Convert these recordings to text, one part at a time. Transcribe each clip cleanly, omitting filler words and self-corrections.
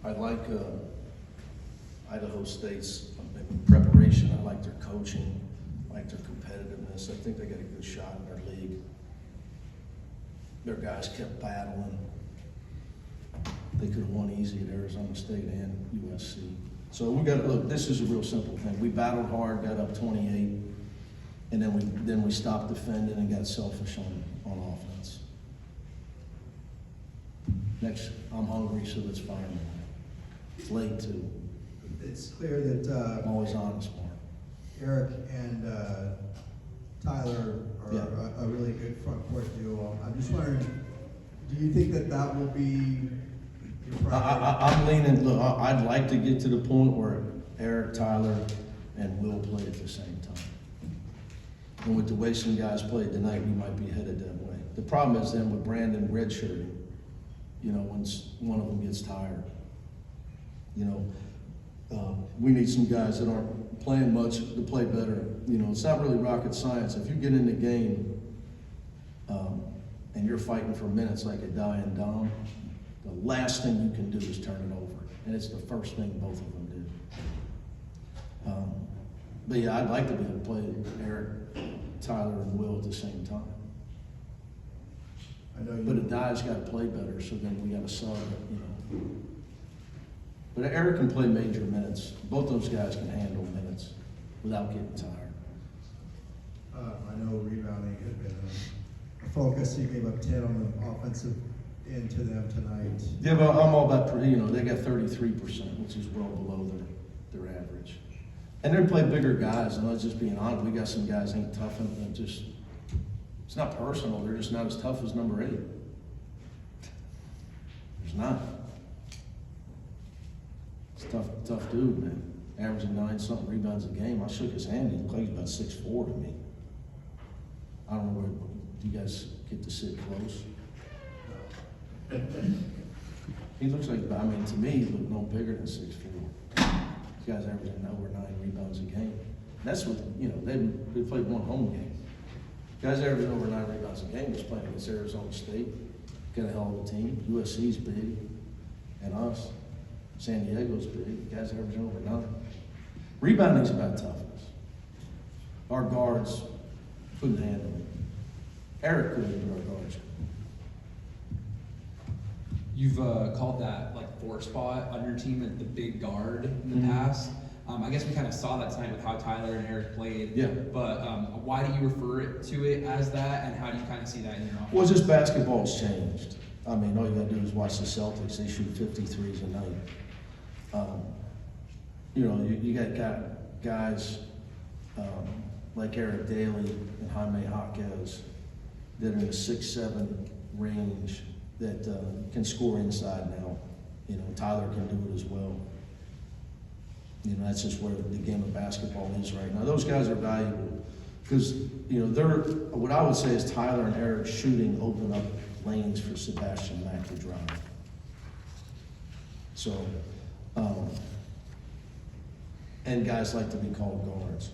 I like Idaho State's preparation. I like their coaching. I like their competitiveness. I think they got a good shot in their league. Their guys kept battling. They could have won easy at Arizona State and USC. So we got to look. This is a real simple thing. We battled hard, got up 28, and then we stopped defending and got selfish on offense. Next, I'm hungry, so let's fire me. It's late too. It's clear that I'm always honest, Mark. Eric and Tyler are Yeah. a really good front court duo. I'm just wondering, do you think that will be your primary? I'm leaning, look, I'd like to get to the point where Eric, Tyler, and Will play at the same time. And with the way some guys played tonight, we might be headed that way. The problem is then with Brandon redshirting, you know, once one of them gets tired, you know, we need some guys that aren't playing much to play better. You know, it's not really rocket science. If you get in the game and you're fighting for minutes like a dying Dom, the last thing you can do is turn it over. And it's the first thing both of them did. But yeah, I'd like to be able to play Eric, Tyler, and Will at the same time. I know you. But a guy's got to play better, so then we got to sub it, you know. But Eric can play major minutes. Both those guys can handle minutes without getting tired. I know rebounding had been a focus. You gave up 10 on the offensive end to them tonight. Yeah, but I'm all about, you know, they got 33%, which is well below their average. And they play bigger guys, and let's just being honest, we got some guys ain't tough and just, it's not personal, they're just not as tough as number 8. There's not. It's a tough dude, man. Averaging 9-something rebounds a game. I shook his hand, he plays about 6'4" to me. I don't know where, do you guys get to sit close? He looks like, I mean, to me, he looked no bigger than 6'4". This guy's averaging over 9 rebounds a game. That's what, you know, they played one home game. Guys averaging over 9 rebounds a game was playing against Arizona State. Got a hell of a team. USC's big, and us. San Diego's big. Guys averaging over 9. Rebounding's about toughness. Our guards couldn't handle it. Eric couldn't, but our guards could. You've called that like 4 spot on your team at the big guard in the past. I guess we kind of saw that tonight with how Tyler and Eric played. Yeah. But why do you refer to it as that, and how do you kind of see that in your offense? Well, just basketball's changed. I mean, all you gotta do is watch the Celtics. They shoot 53s a night. You know, you got guys like Eric Daly and Jaime Jaquez that are in the 6-7 range that can score inside now. You know, Tyler can do it as well. You know, that's just where the game of basketball is right now. Those guys are valuable because, you know, what I would say is Tyler and Eric shooting open up lanes for Sebastian Mack to drive. So, and guys like to be called guards.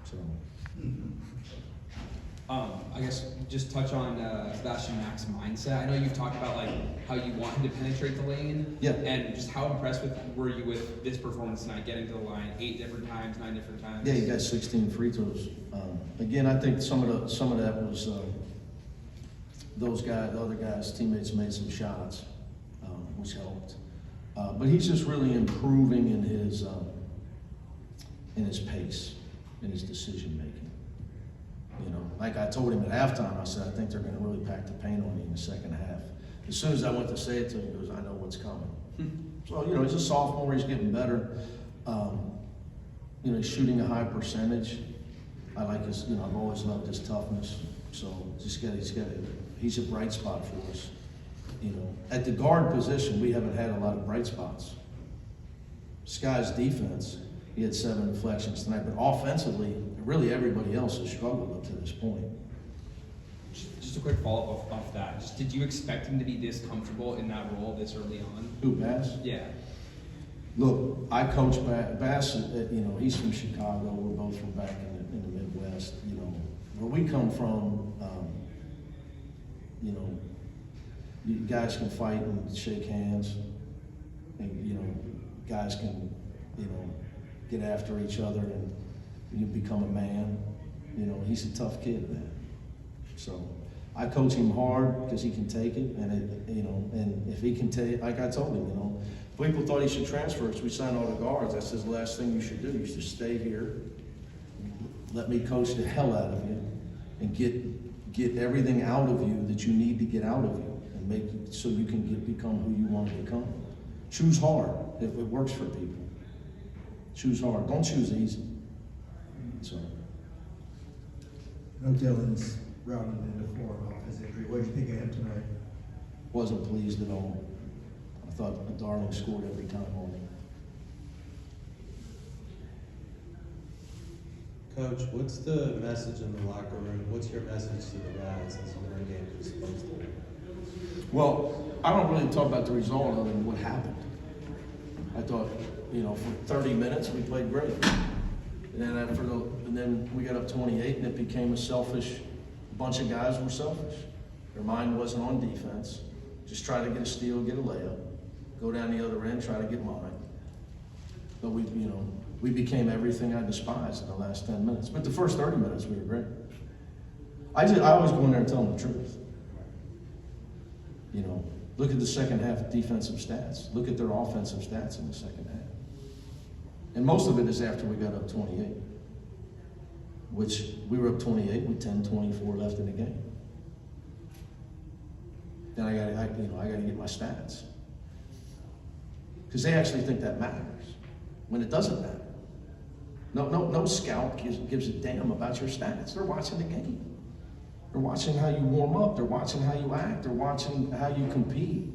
So. I guess just touch on Sebastian Mack's mindset. I know you've talked about like how you want him to penetrate the lane. Yeah. And just how impressed were you with this performance tonight, getting to the line 8 different times, 9 different times? Yeah, he got 16 free throws. Again, I think some of that was those guys, the other guys, teammates made some shots, which helped. But he's just really improving in his pace, in his decision making. You know, like I told him at halftime, I said, I think they're going to really pack the paint on you in the second half. As soon as I went to say it to him, he goes, I know what's coming. So, you know, he's a sophomore, he's getting better. You know, he's shooting a high percentage. I like his, you know, I've always loved his toughness. So he's a bright spot for us. You know, at the guard position, we haven't had a lot of bright spots. Sky's defense, he had 7 deflections tonight, but offensively, really everybody else has struggled up to this point. Just a quick follow-up off that. Just did you expect him to be this comfortable in that role this early on? Who, Bass? Yeah. Look, I coach Bass. You know, he's from Chicago. We're both from back in the Midwest. You know, where we come from. You know, you guys can fight and shake hands. and, you know, guys can, you know, get after each other and you become a man. You know, he's a tough kid, man. So I coach him hard because he can take it, and it, you know, and if he can take, like I told him, you know, people thought he should transfer, so we signed all the guards. I said, the last thing you should do, you should stay here, let me coach the hell out of you, and get everything out of you that you need to get out of you, and make it so you can become who you want to become. Choose hard if it works for people. Choose hard. Don't choose easy. So. No, Dylan's rounded into form off his injury. What did you think of him tonight? Wasn't pleased at all. I thought Darling scored every time on him. Coach, what's the message in the locker room? What's your message to the guys as you learn games are supposed to? Well, I don't really talk about the result other than what happened. I thought, you know, for 30 minutes we played great. And then we got up 28 and it became a selfish, bunch of guys were selfish. Their mind wasn't on defense. Just try to get a steal, get a layup, go down the other end, try to get mine. But we became everything I despised in the last 10 minutes. But the first 30 minutes we were great. I always go in there and tell them the truth. You know, look at the second half defensive stats. Look at their offensive stats in the second half. And most of it is after we got up 28, which we were up 28 with 10:24 left in the game. Then I got to get my stats, because they actually think that matters when it doesn't matter. No scout gives a damn about your stats. They're watching the game. They're watching how you warm up. They're watching how you act. They're watching how you compete.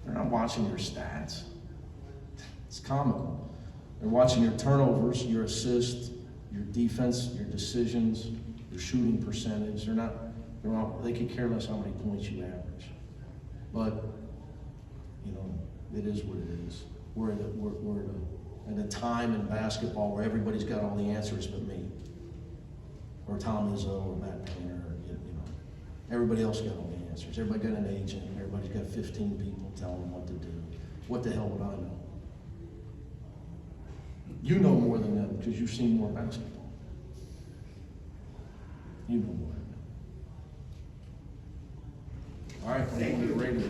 They're not watching your stats. It's comical. They're watching your turnovers, your assists, your defense, your decisions, your shooting percentage. They could care less how many points you average. But, you know, it is what it is. We're at a time in basketball where everybody's got all the answers but me, or Tom Izzo, or Matt Painter, or, you know, everybody else got all the answers. Everybody got an agent. Everybody's got 15 people telling them what to do. What the hell would I know? You know more than them because you've seen more basketball. You know more than them. All right, thank you. Radio.